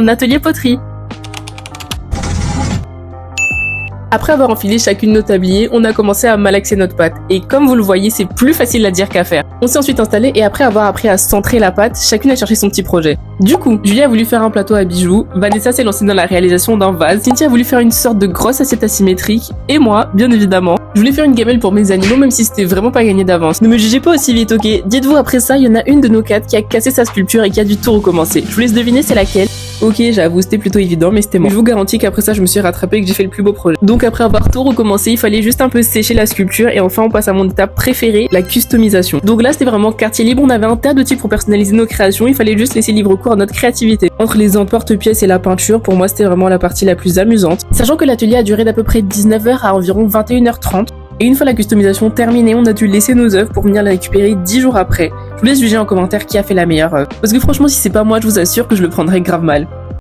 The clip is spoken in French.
en atelier poterie. Après avoir enfilé chacune nos tabliers, on a commencé à malaxer notre pâte. Et comme vous le voyez, c'est plus facile à dire qu'à faire. On s'est ensuite installé et après avoir appris à centrer la pâte, chacune a cherché son petit projet. Du coup, Julie a voulu faire un plateau à bijoux, Vanessa s'est lancée dans la réalisation d'un vase, Cynthia a voulu faire une sorte de grosse assiette asymétrique, et moi, bien évidemment, je voulais faire une gamelle pour mes animaux même si c'était vraiment pas gagné d'avance. Ne me jugez pas aussi vite, ok? Dites-vous après ça, il y en a une de nos quatre qui a cassé sa sculpture et qui a dû tout recommencer. Je vous laisse deviner c'est laquelle. Ok, j'avoue, c'était plutôt évident, mais c'était moi. Je vous garantis qu'après ça, je me suis rattrapée et que j'ai fait le plus beau projet. Donc après avoir tout recommencé, il fallait juste un peu sécher la sculpture et enfin on passe à mon étape préférée, la customisation. Donc là, c'était vraiment quartier libre, on avait un tas d'outils pour personnaliser nos créations, il fallait juste laisser libre cours à notre créativité. Entre les emporte-pièces et la peinture, pour moi, c'était vraiment la partie la plus amusante. Sachant que l'atelier a duré d'à peu près 19h à environ 21h30. Et une fois la customisation terminée, on a dû laisser nos œuvres pour venir la récupérer 10 jours après. Je vous laisse juger en commentaire qui a fait la meilleure œuvre. Parce que franchement, si c'est pas moi, je vous assure que je le prendrais grave mal.